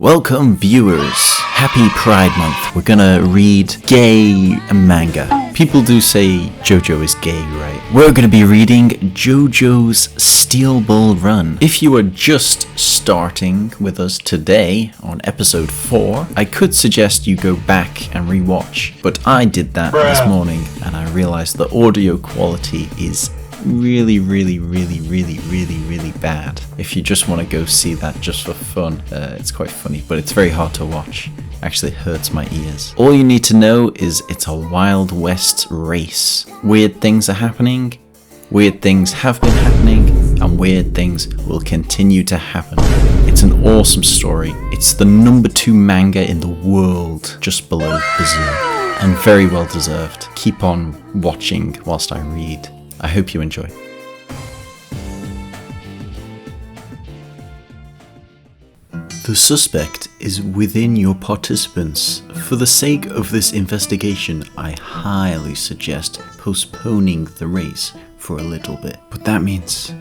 Welcome viewers, happy Pride Month. We're gonna read gay manga. People do say JoJo is gay, right? We're gonna be reading JoJo's Steel Ball Run. If you are just starting with us today on episode 4, I could suggest you go back and rewatch, but I did that this morning and I realized the audio quality is really bad. If you just want to go see that just for fun, it's quite funny, but it's very hard to watch. Actually hurts my ears. All you need to know is it's a Wild West race. Weird things are happening, weird things have been happening, and weird things will continue to happen. It's an awesome story. It's the #2 manga in the world, just below Berserk, and very well deserved. Keep on watching whilst I read. I hope you enjoy. The suspect is within your participants. For the sake of this investigation, I highly suggest postponing the race for a little bit. But that means,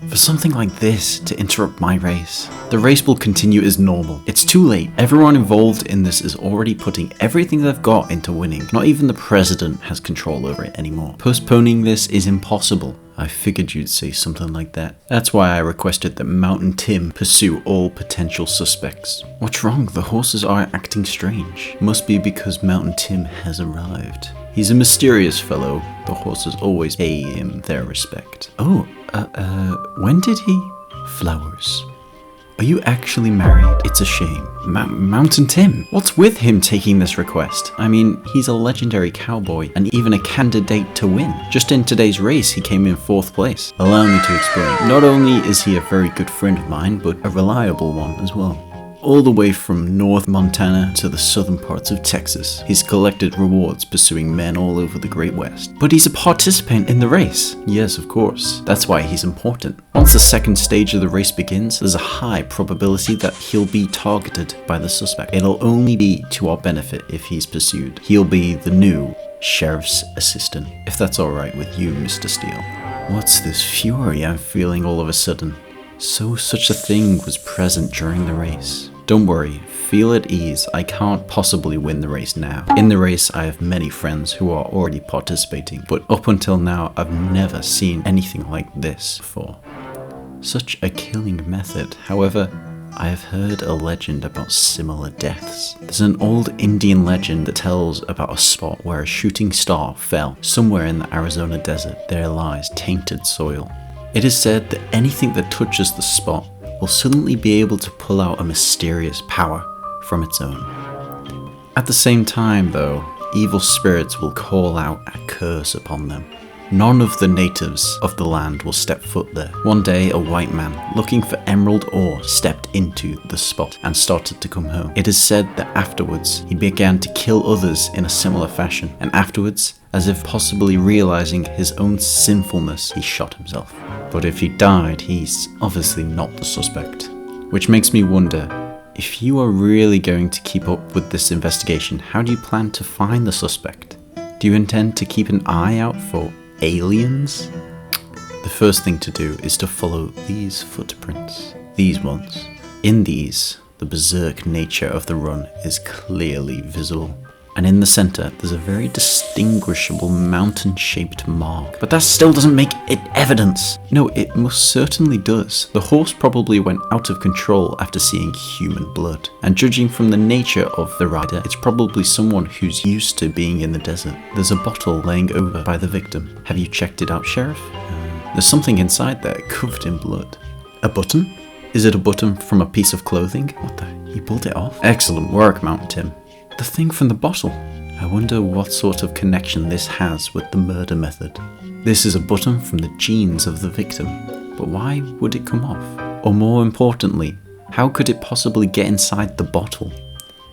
for something like this to interrupt my race. The race will continue as normal. It's too late. Everyone involved in this is already putting everything they've got into winning. Not even the president has control over it anymore. Postponing this is impossible. I figured you'd say something like that. That's why I requested that Mountain Tim pursue all potential suspects. What's wrong? The horses are acting strange. Must be because Mountain Tim has arrived. He's a mysterious fellow. The horses always pay him their respect. Oh, when did he? Flowers. Are you actually married? It's a shame. Mountain Tim? What's with him taking this request? I mean, he's a legendary cowboy and even a candidate to win. Just in today's race, he came in 4th place. Allow me to explain. Not only is he a very good friend of mine, but a reliable one as well. All the way from North Montana to the southern parts of Texas. He's collected rewards pursuing men all over the Great West. But he's a participant in the race. Yes, of course. That's why he's important. Once the second stage of the race begins, there's a high probability that he'll be targeted by the suspect. It'll only be to our benefit if he's pursued. He'll be the new sheriff's assistant. If that's alright with you, Mr. Steele. What's this fury I'm feeling all of a sudden? So such a thing was present during the race. Don't worry, feel at ease, I can't possibly win the race now. In the race I have many friends who are already participating, but up until now I've never seen anything like this before. Such a killing method. However, I have heard a legend about similar deaths. There's an old Indian legend that tells about a spot where a shooting star fell. Somewhere in the Arizona desert there lies tainted soil. It is said that anything that touches the spot will suddenly be able to pull out a mysterious power from its own. At the same time though, evil spirits will call out a curse upon them. None of the natives of the land will step foot there. One day a white man looking for emerald ore stepped into the spot and started to come home. It is said that afterwards he began to kill others in a similar fashion, and afterwards, as if possibly realizing his own sinfulness, he shot himself. But if he died, he's obviously not the suspect. Which makes me wonder, if you are really going to keep up with this investigation, how do you plan to find the suspect? Do you intend to keep an eye out for aliens? The first thing to do is to follow these footprints. These ones. In these, the berserk nature of the run is clearly visible. And in the center, there's a very distinguishable mountain-shaped mark. But that still doesn't make it evidence. No, it most certainly does. The horse probably went out of control after seeing human blood. And judging from the nature of the rider, it's probably someone who's used to being in the desert. There's a bottle laying over by the victim. Have you checked it out, Sheriff? There's something inside there, covered in blood. A button? Is it a button from a piece of clothing? What the? He pulled it off? Excellent work, Mountain Tim. The thing from the bottle. I wonder what sort of connection this has with the murder method. This is a button from the jeans of the victim, but why would it come off? Or more importantly, how could it possibly get inside the bottle?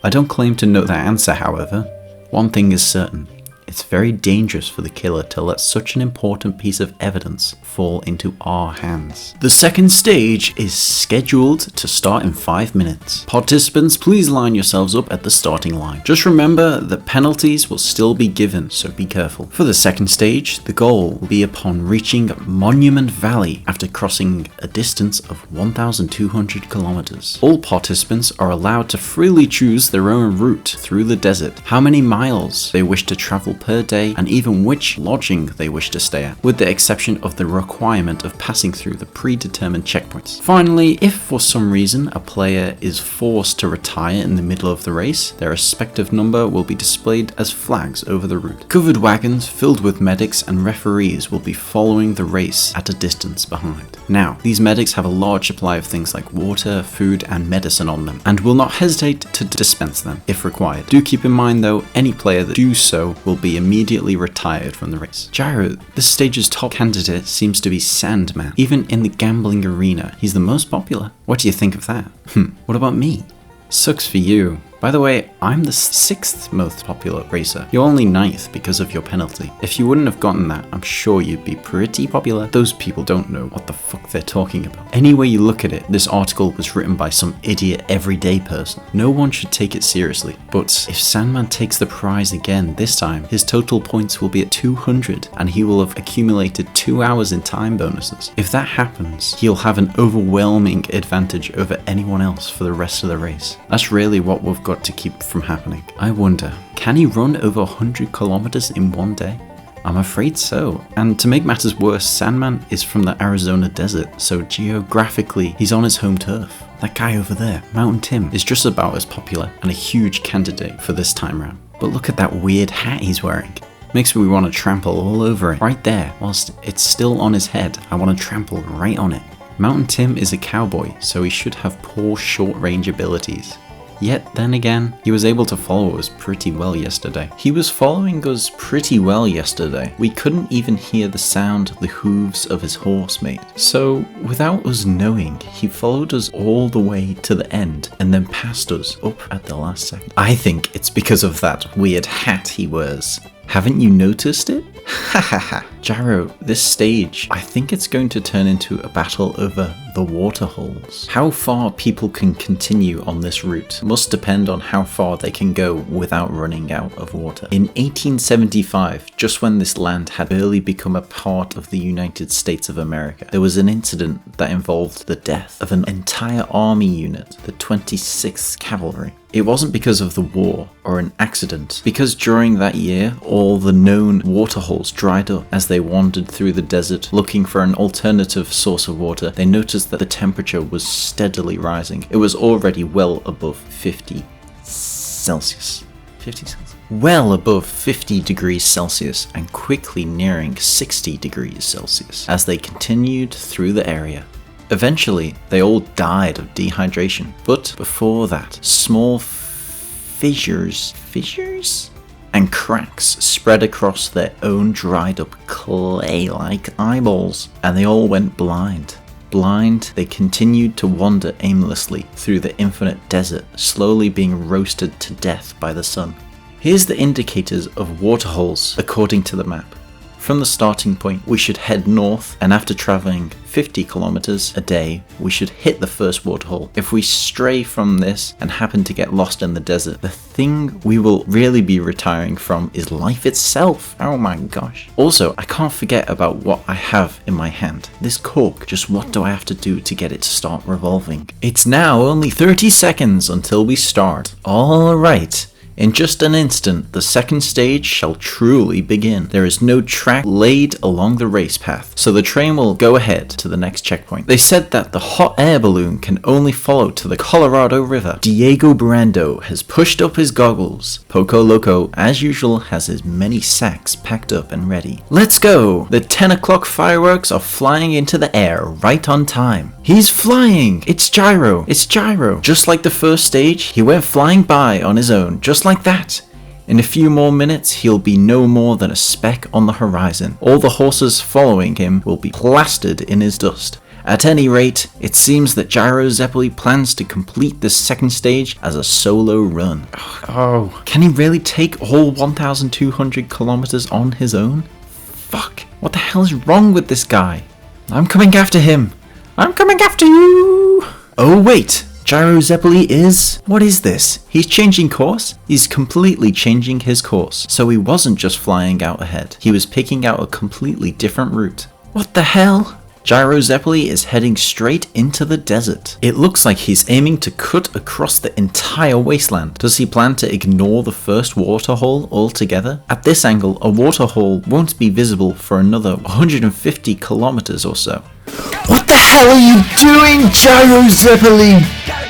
I don't claim to know that answer, however. One thing is certain, It's very dangerous for the killer to let such an important piece of evidence fall into our hands. The second stage is scheduled to start in 5 minutes. Participants, please line yourselves up at the starting line. Just remember that penalties will still be given, so be careful. For the second stage, the goal will be upon reaching Monument Valley after crossing a distance of 1,200 kilometers. All participants are allowed to freely choose their own route through the desert, how many miles they wish to travel per day, and even which lodging they wish to stay at, with the exception of the requirement of passing through the predetermined checkpoints. Finally, if for some reason a player is forced to retire in the middle of the race, their respective number will be displayed as flags over the route. Covered wagons filled with medics and referees will be following the race at a distance behind. Now, these medics have a large supply of things like water, food, and medicine on them, and will not hesitate to dispense them if required. Do keep in mind though, any player that do so will be immediately retired from the race. Gyro, this stage's top candidate seems to be Sandman. Even in the gambling arena, he's the most popular. What do you think of that? What about me? Sucks for you. By the way, I'm the 6th most popular racer. You're only 9th because of your penalty. If you wouldn't have gotten that, I'm sure you'd be pretty popular. Those people don't know what the fuck they're talking about. Any way you look at it, this article was written by some idiot everyday person. No one should take it seriously. But if Sandman takes the prize again this time, his total points will be at 200 and he will have accumulated 2 hours in time bonuses. If that happens, he'll have an overwhelming advantage over anyone else for the rest of the race. That's really what we've got to keep from happening. I wonder, can he run over 100 kilometers in one day? I'm afraid so. And to make matters worse, Sandman is from the Arizona desert, so geographically he's on his home turf. That guy over there, Mountain Tim, is just about as popular and a huge candidate for this time round. But look at that weird hat he's wearing. Makes me want to trample all over it. Right there, whilst it's still on his head, I want to trample right on it. Mountain Tim is a cowboy, so he should have poor short-range abilities. Yet then again, he was able to follow us pretty well yesterday. We couldn't even hear the sound of the hooves of his horse mate. So, without us knowing, he followed us all the way to the end and then passed us up at the last second. I think it's because of that weird hat he wears. Haven't you noticed it? Hahaha. Gyro, this stage, I think it's going to turn into a battle over the water holes. How far people can continue on this route must depend on how far they can go without running out of water. In 1875, just when this land had barely become a part of the United States of America, there was an incident that involved the death of an entire army unit, the 26th Cavalry. It wasn't because of the war or an accident, because during that year, all the known water holes dried up. As they wandered through the desert looking for an alternative source of water, they noticed that the temperature was steadily rising. It was already well above 50 Celsius. Well above 50 degrees Celsius and quickly nearing 60 degrees Celsius as they continued through the area. Eventually, they all died of dehydration, but before that, small fissures and cracks spread across their own dried up clay-like eyeballs, and they all went blind. Blind, they continued to wander aimlessly through the infinite desert, slowly being roasted to death by the sun. Here's the indicators of water holes according to the map. From the starting point, we should head north, and after traveling 50 kilometers a day, we should hit the first waterhole. If we stray from this and happen to get lost in the desert, the thing we will really be retiring from is life itself. Oh my gosh. Also, I can't forget about what I have in my hand. This cork, just what do I have to do to get it to start revolving? It's now only 30 seconds until we start. Alright. In just an instant, the second stage shall truly begin. There is no track laid along the race path, so the train will go ahead to the next checkpoint. They said that the hot air balloon can only follow to the Colorado River. Diego Brando has pushed up his goggles. Poco Loco, as usual, has his many sacks packed up and ready. Let's go! The 10 o'clock fireworks are flying into the air right on time. He's flying! It's Gyro! It's Gyro! Just like the first stage, he went flying by on his own, just like that. In a few more minutes, he'll be no more than a speck on the horizon. All the horses following him will be plastered in his dust. At any rate, it seems that Gyro Zeppeli plans to complete this second stage as a solo run. Oh, can he really take all 1,200 kilometers on his own? Fuck, what the hell is wrong with this guy? I'm coming after him. I'm coming after you. Oh wait, Gyro Zeppeli is... What is this? He's changing course? He's completely changing his course. So he wasn't just flying out ahead. He was picking out a completely different route. What the hell? Gyro Zeppeli is heading straight into the desert. It looks like he's aiming to cut across the entire wasteland. Does he plan to ignore the first waterhole altogether? At this angle, a waterhole won't be visible for another 150 kilometers or so. What the hell are you doing, Gyro Zeppeli?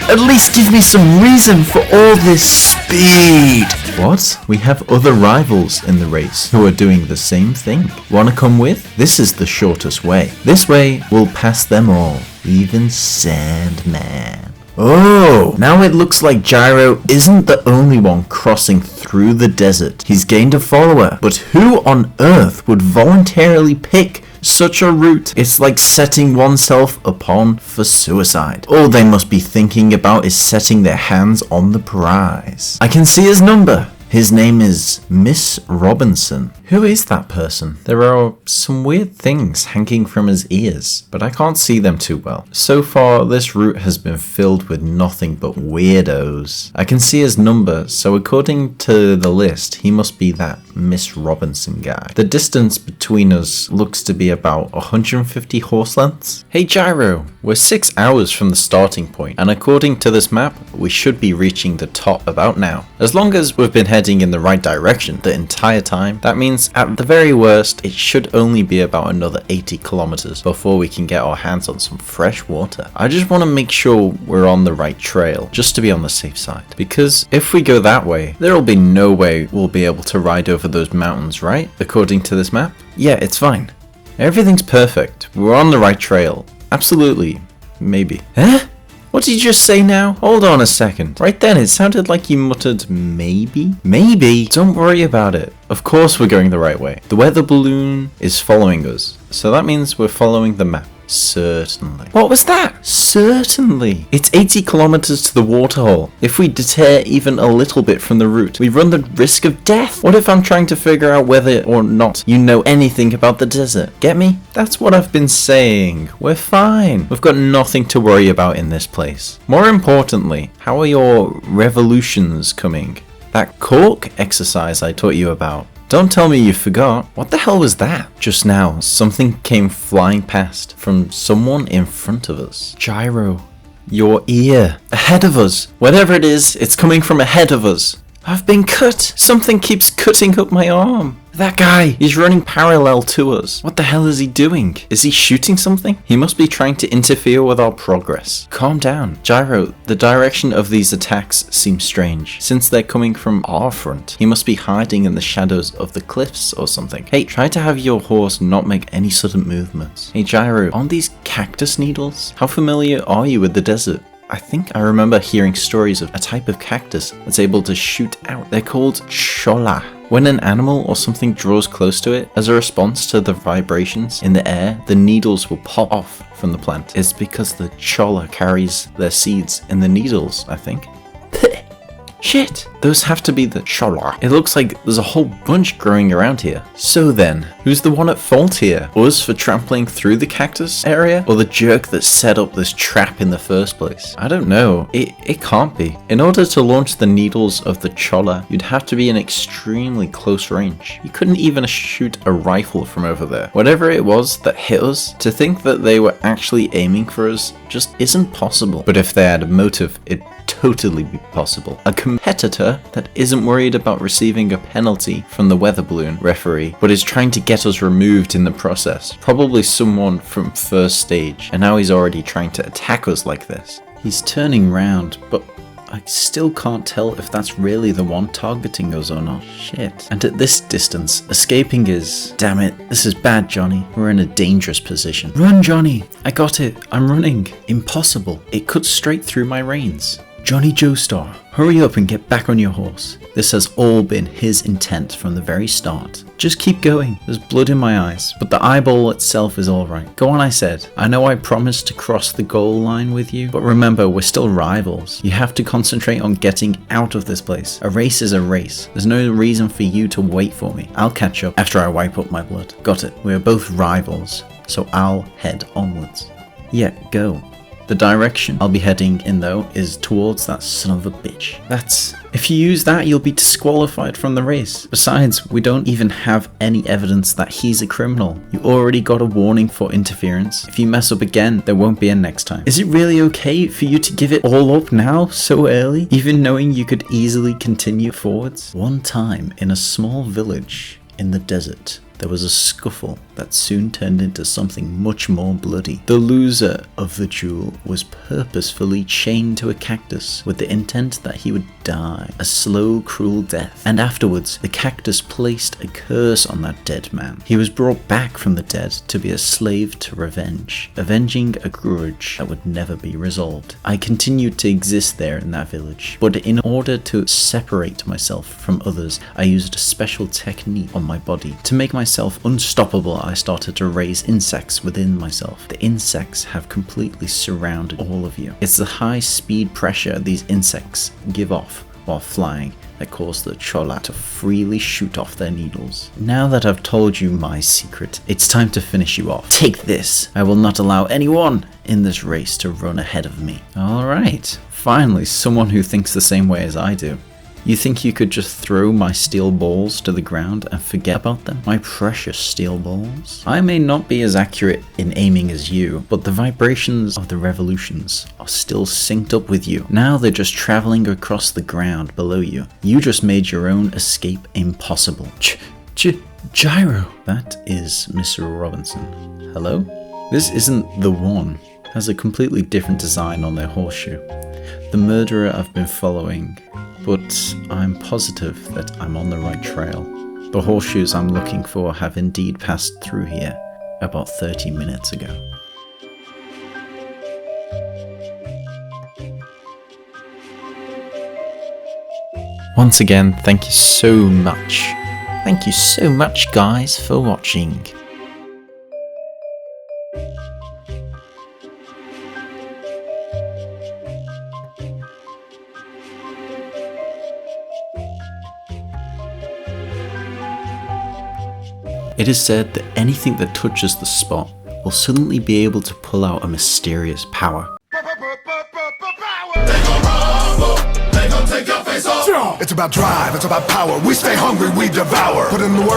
At least give me some reason for all this speed. What? We have other rivals in the race who are doing the same thing. Wanna come with? This is the shortest way. This way will pass them all, even Sandman. Oh, now it looks like Gyro isn't the only one crossing through the desert. He's gained a follower, but who on earth would voluntarily pick such a route? It's like setting oneself upon for suicide. All they must be thinking about is setting their hands on the prize. I can see his number. His name is Miss Robinson. Who is that person? There are some weird things hanging from his ears, but I can't see them too well. So far, this route has been filled with nothing but weirdos. I can see his number, so according to the list, he must be that Miss Robinson guy. The distance between us looks to be about 150 horse lengths. Hey Gyro, we're 6 hours from the starting point, and according to this map, we should be reaching the top about now. As long as we've been heading in the right direction the entire time, that means at the very worst, it should only be about another 80 kilometers before we can get our hands on some fresh water. I just want to make sure we're on the right trail, just to be on the safe side. Because if we go that way, there'll be no way we'll be able to ride over those mountains, right? According to this map? Yeah, it's fine. Everything's perfect. We're on the right trail. Absolutely. Maybe. Huh? What did you just say now? Hold on a second. Right then, it sounded like you muttered maybe? Maybe? Don't worry about it. Of course we're going the right way. The weather balloon is following us, so that means we're following the map. Certainly. What was that? Certainly. It's 80 kilometers to the waterhole. If we deter even a little bit from the route, we run the risk of death. What if I'm trying to figure out whether or not you know anything about the desert? Get me? That's what I've been saying. We're fine. We've got nothing to worry about in this place. More importantly, how are your revolutions coming? That cork exercise I taught you about. Don't tell me you forgot. What the hell was that? Just now, something came flying past from someone in front of us. Gyro, your ear. Ahead of us. Whatever it is, it's coming from ahead of us. I've been cut. Something keeps cutting up my arm. That guy, he's running parallel to us. What the hell is he doing? Is he shooting something? He must be trying to interfere with our progress. Calm down. Gyro, the direction of these attacks seems strange. Since they're coming from our front, he must be hiding in the shadows of the cliffs or something. Hey, try to have your horse not make any sudden movements. Hey Gyro, aren't these cactus needles? How familiar are you with the desert? I think I remember hearing stories of a type of cactus that's able to shoot out. They're called cholla. When an animal or something draws close to it, as a response to the vibrations in the air, the needles will pop off from the plant. It's because the cholla carries their seeds in the needles, I think. Shit, those have to be the cholla. It looks like there's a whole bunch growing around here. So then, who's the one at fault here? Us for trampling through the cactus area? Or the jerk that set up this trap in the first place? I don't know. It can't be. In order to launch the needles of the cholla, you'd have to be in extremely close range. You couldn't even shoot a rifle from over there. Whatever it was that hit us, to think that they were actually aiming for us just isn't possible. But if they had a motive, it'd totally be possible. A competitor that isn't worried about receiving a penalty from the weather balloon referee, but is trying to get us removed in the process. Probably someone from first stage, and now he's already trying to attack us like this. He's turning round, but I still can't tell if that's really the one targeting us or not. Shit. And at this distance, escaping is... Damn it, this is bad, Johnny. We're in a dangerous position. Run, Johnny! I got it. I'm running. Impossible. It cuts straight through my reins. Johnny Joestar, hurry up and get back on your horse. This has all been his intent from the very start. Just keep going. There's blood in my eyes, but the eyeball itself is alright. Go on, I said. I know I promised to cross the goal line with you, but remember, we're still rivals. You have to concentrate on getting out of this place. A race is a race. There's no reason for you to wait for me. I'll catch up after I wipe up my blood. Got it. We are both rivals, so I'll head onwards. Yeah, go. The direction I'll be heading in though is towards that son of a bitch. If you use that, you'll be disqualified from the race. Besides, we don't even have any evidence that he's a criminal. You already got a warning for interference. If you mess up again, there won't be a next time. Is it really okay for you to give it all up now, so early? Even knowing you could easily continue forwards? One time, in a small village in the desert, there was a scuffle that soon turned into something much more bloody. The loser of the duel was purposefully chained to a cactus with the intent that he would die a slow, cruel death. And afterwards, the cactus placed a curse on that dead man. He was brought back from the dead to be a slave to revenge, avenging a grudge that would never be resolved. I continued to exist there in that village, but in order to separate myself from others, I used a special technique on my body. To make myself unstoppable, I started to raise insects within myself. The insects have completely surrounded all of you. It's the high speed pressure these insects give off while flying that caused the chola to freely shoot off their needles. Now that I've told you my secret, it's time to finish you off. Take this! I will not allow anyone in this race to run ahead of me. Alright, finally someone who thinks the same way as I do. You think you could just throw my steel balls to the ground and forget about them? My precious steel balls? I may not be as accurate in aiming as you, but the vibrations of the revolutions are still synced up with you. Now they're just traveling across the ground below you. You just made your own escape impossible. Gyro! That is Mr. Robinson. Hello? This isn't the one. It has a completely different design on their horseshoe. The murderer I've been following, but I'm positive that I'm on the right trail. The horseshoes I'm looking for have indeed passed through here about 30 minutes ago. Once again, thank you so much. Thank you so much, guys, for watching. It is said that anything that touches the spot will suddenly be able to pull out a mysterious power. It's about drive, it's about power. We stay hungry, we devour. Put in the work.